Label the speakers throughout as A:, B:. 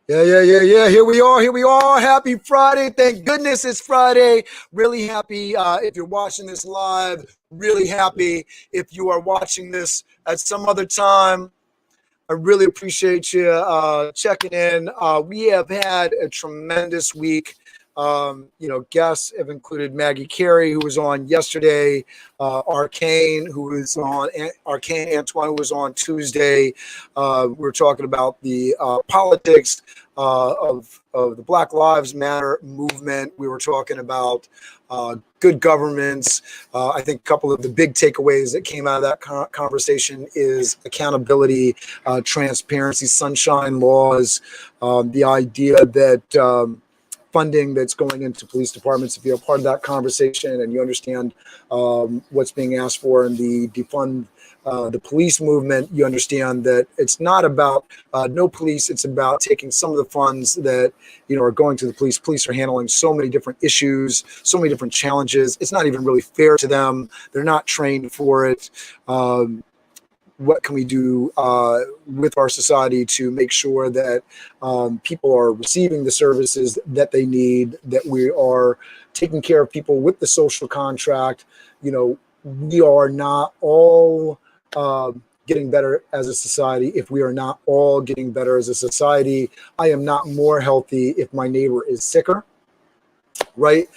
A: Yeah. Here we are. Here we are. Happy Friday. Thank goodness it's Friday. Really happy if you're watching this live. Really happy if you are watching this at some other time. I really appreciate you checking in. We have had a tremendous week. Guests have included Maggie Carey, who was on yesterday, Arcane Antoine, who was on Tuesday. We're talking about the politics of the Black Lives Matter movement. We were talking about good governments. I think a couple of the big takeaways that came out of that conversation is accountability, transparency, sunshine laws, the idea that funding that's going into police departments, if you're a part of that conversation and you understand what's being asked for in the defund the police movement, you understand that it's not about no police. It's about taking some of the funds that are going to the police. Police are handling so many different issues, so many different challenges. It's not even really fair to them. They're not trained for it. What can we do with our society to make sure that people are receiving the services that they need, that we are taking care of people with the social contract? We are not all getting better as a society if we are not all getting better as a society. I am not more healthy if my neighbor is sicker. Right.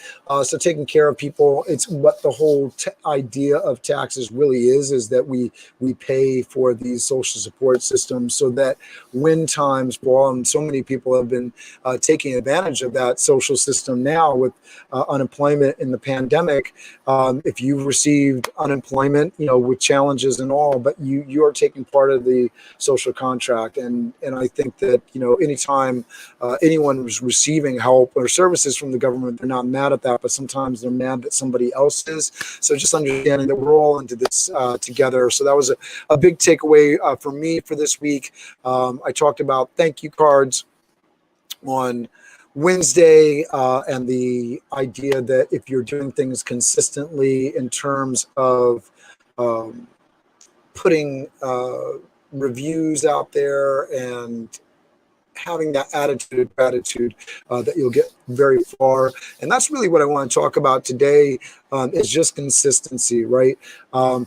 A: So taking care of people, it's what the whole idea of taxes really is that we pay for these social support systems so that when times fall, and so many people have been taking advantage of that social system now with unemployment in the pandemic. If you've received unemployment, with challenges and all, but you are taking part of the social contract. And I think that, anytime anyone is receiving help or services from the government, they're not mad at that, but sometimes they're mad that somebody else is. So just understanding that we're all into this together. So that was a big takeaway for me for this week. I talked about thank you cards on Wednesday and the idea that if you're doing things consistently in terms of putting reviews out there and having that attitude of gratitude, that you'll get very far. And that's really what I want to talk about today, is just consistency, right?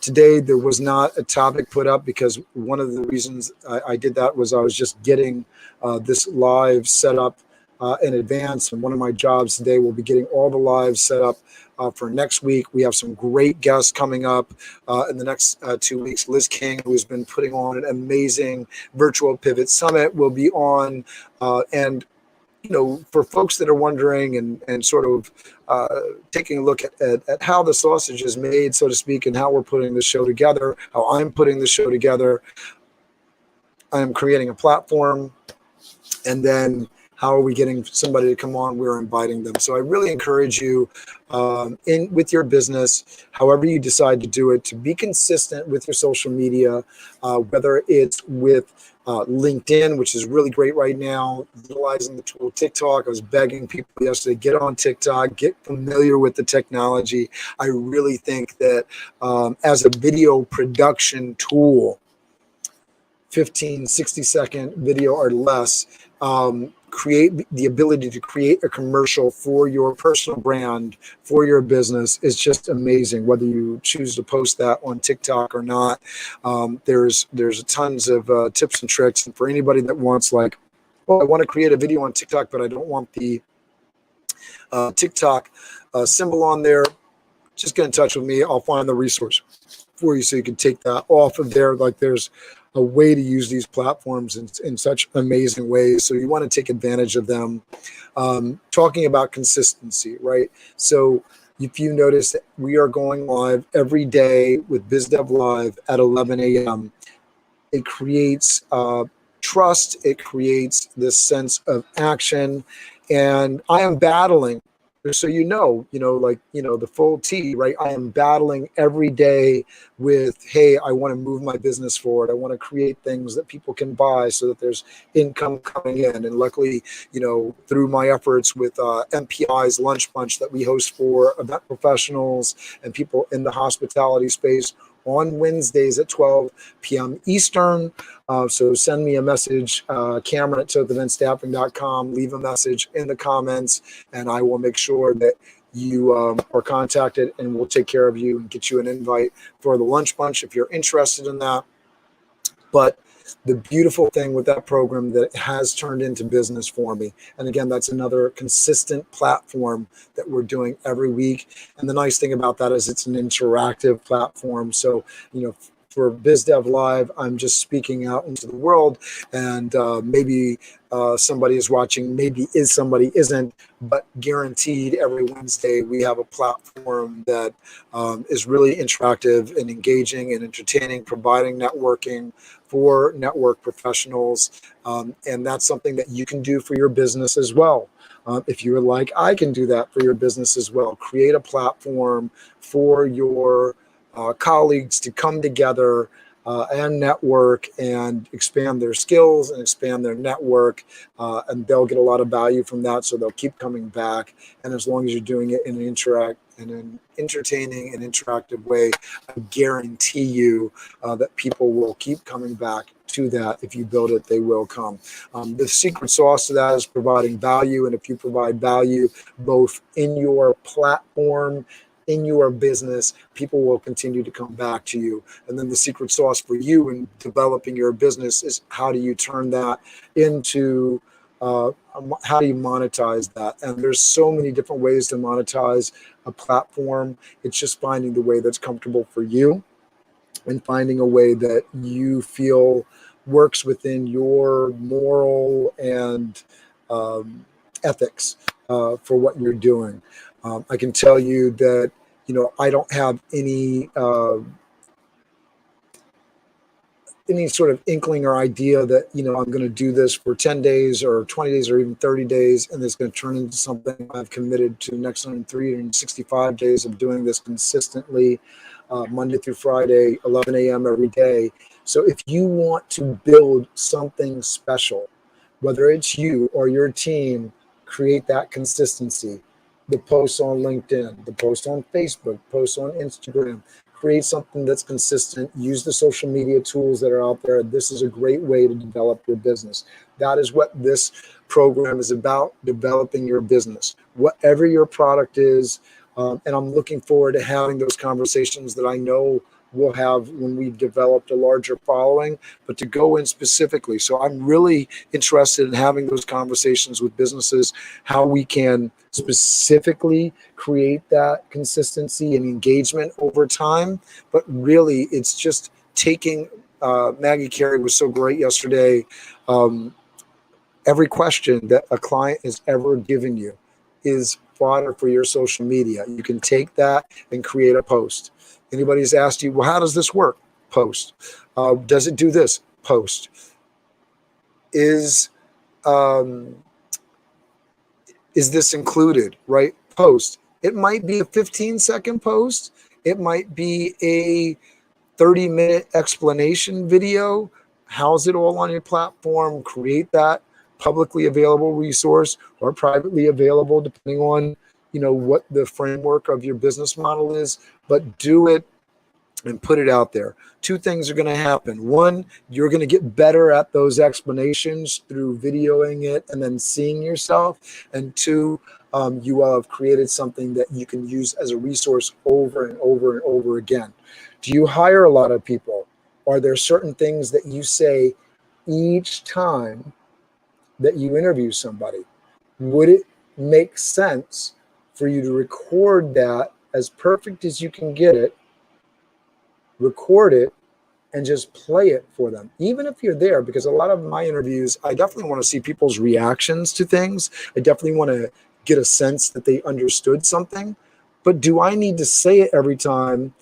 A: Today, there was not a topic put up because one of the reasons I did that was I was just getting this live set up in advance. And one of my jobs today will be getting all the lives set up for next week. We have some great guests coming up in the next 2 weeks. Liz King, who has been putting on an amazing virtual pivot summit, will be on. And for folks that are wondering and sort of taking a look at how the sausage is made, so to speak, and how we're putting the show together, how I'm putting the show together, I am creating a platform, and then how are we getting somebody to come on? We're inviting them. So I really encourage you with your business, however you decide to do it, to be consistent with your social media, whether it's with LinkedIn, which is really great right now, utilizing the tool TikTok. I was begging people yesterday, get on TikTok, get familiar with the technology. I really think that as a video production tool, 15, 60-second video or less, create the ability to create a commercial for your personal brand, for your business is just amazing. Whether you choose to post that on TikTok or not, there's tons of tips and tricks. And for anybody that wants I want to create a video on TikTok, but I don't want the TikTok symbol on there, just get in touch with me. I'll find the resource for you so you can take that off of there. There's a way to use these platforms in such amazing ways. So you want to take advantage of them. Talking about consistency, right? So if you notice, we are going live every day with BizDev Live at 11 a.m. It creates trust. It creates this sense of action. And I am battling, so the full T, right? I am battling every day with, hey, I want to move my business forward. I want to create things that people can buy so that there's income coming in. And luckily, through my efforts with MPI's Lunch Bunch that we host for event professionals and people in the hospitality space, on Wednesdays at 12 p.m. Eastern. So send me a message, Cameron@TothEventStaffing.com. Leave a message in the comments, and I will make sure that you are contacted, and we'll take care of you and get you an invite for the lunch bunch if you're interested in that. But the beautiful thing with that program that it has turned into business for me. And again, that's another consistent platform that we're doing every week. And the nice thing about that is it's an interactive platform. So, for BizDev Live, I'm just speaking out into the world, and maybe somebody is watching, maybe somebody isn't, but guaranteed every Wednesday we have a platform that is really interactive and engaging and entertaining, providing networking for network professionals. And that's something that you can do for your business as well. If you would like, I can do that for your business as well. Create a platform for your colleagues to come together and network and expand their skills and expand their network, and they'll get a lot of value from that, so they'll keep coming back. And as long as you're doing it in an entertaining and interactive way, I guarantee you that people will keep coming back to that. If you build it, they will come. The secret sauce to that is providing value, and if you provide value both in your platform, in your business, people will continue to come back to you. And then the secret sauce for you in developing your business is how do you turn that into, how do you monetize that? And there's so many different ways to monetize a platform. It's just finding the way that's comfortable for you and finding a way that you feel works within your moral and ethics for what you're doing. I can tell you that, I don't have any sort of inkling or idea that, I'm going to do this for 10 days or 20 days or even 30 days, and it's going to turn into something I've committed to next 365 days of doing this consistently, Monday through Friday, 11 a.m. every day. So if you want to build something special, whether it's you or your team, create that consistency. The posts on LinkedIn, the post on Facebook, posts on Instagram, create something that's consistent. Use the social media tools that are out there. This is a great way to develop your business. That is what this program is about, developing your business, whatever your product is. And I'm looking forward to having those conversations that I know we'll have when we've developed a larger following, but to go in specifically. So I'm really interested in having those conversations with businesses, how we can specifically create that consistency and engagement over time. But really, it's just taking, Maggie Carey was so great yesterday. Every question that a client has ever given you is fodder for your social media. You can take that and create a post. Anybody's asked you, well, how does this work? Post. Does it do this? Post. Is this included? Right? Post. It might be a 15-second post. It might be a 30-minute explanation video. House it all on your platform. Create that publicly available resource or privately available, depending on what the framework of your business model is, but do it and put it out there. Two things are going to happen. One, you're going to get better at those explanations through videoing it and then seeing yourself. And two, you will have created something that you can use as a resource over and over and over again. Do you hire a lot of people? Are there certain things that you say each time that you interview somebody? Would it make sense for you to record that as perfect as you can get it, record it, and just play it for them, even if you're there? Because a lot of my interviews, I definitely want to see people's reactions to things. I definitely want to get a sense that they understood something. But do I need to say it every time?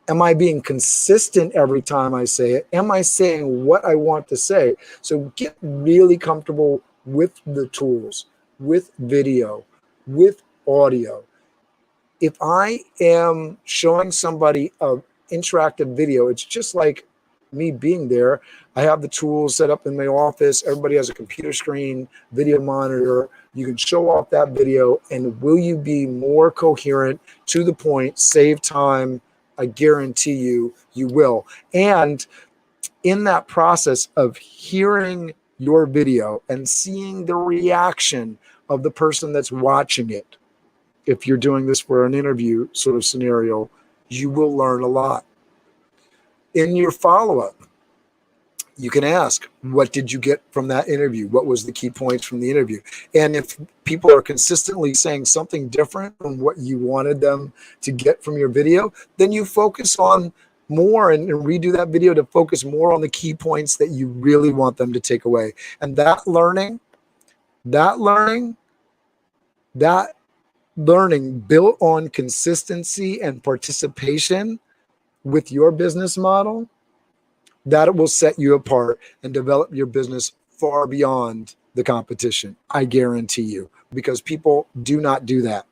A: Am I being consistent every time I say it? Am I saying what I want to say? So get really comfortable with the tools, with video, with audio. If I am showing somebody an interactive video, it's just like me being there. I have the tools set up in my office. Everybody has a computer screen, video monitor. You can show off that video, and will you be more coherent, to the point, save time, I guarantee you, you will. And in that process of hearing your video and seeing the reaction of the person that's watching it, if you're doing this for an interview sort of scenario, you will learn a lot. In your follow-up, you can ask, what did you get from that interview? What was the key points from the interview? And if people are consistently saying something different from what you wanted them to get from your video, then you focus on more and redo that video to focus more on the key points that you really want them to take away. And that learning built on consistency and participation with your business model, that will set you apart and develop your business far beyond the competition. I guarantee you, because people do not do that.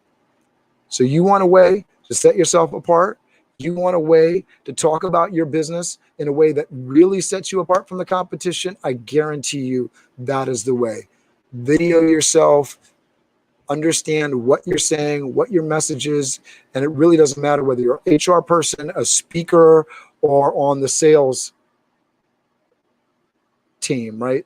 A: So you want a way to set yourself apart. You want a way to talk about your business in a way that really sets you apart from the competition. I guarantee you that is the way. Video yourself, understand what you're saying, what your message is, and it really doesn't matter whether you're an HR person, a speaker, or on the sales team, right?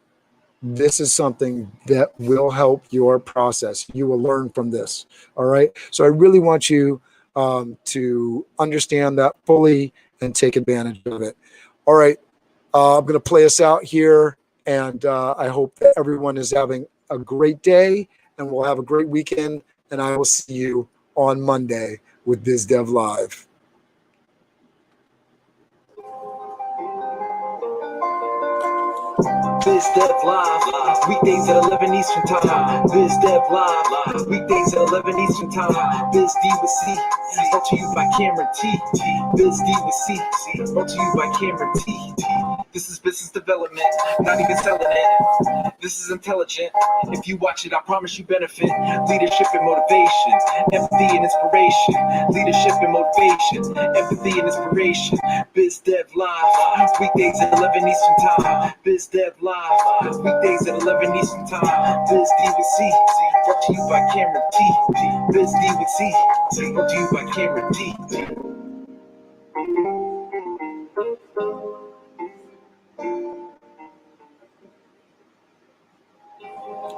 A: This is something that will help your process. You will learn from this. All right. So I really want you to understand that fully and take advantage of it. All right. I'm going to play us out here, and I hope that everyone is having a great day, and we'll have a great weekend. And I will see you on Monday with BizDev Live.
B: BizDev Live, weekdays at 11 Eastern Time. BizDev Live, weekdays at 11 Eastern Time. BizD with C, brought to you by Cameron T. BizD with C, brought to you by Cameron T. This is business development, not even selling it. This is intelligent. If you watch it, I promise you benefit. Leadership and motivation, empathy and inspiration. Leadership and motivation, empathy and inspiration. BizDev Live, weekdays at 11 Eastern Time. BizDev Live, weekdays at 11 Eastern Time. BizD with C, brought to you by Cameron T. BizD with C, brought to you by Cameron T.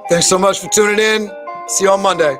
A: Thanks so much for tuning in. See you on Monday.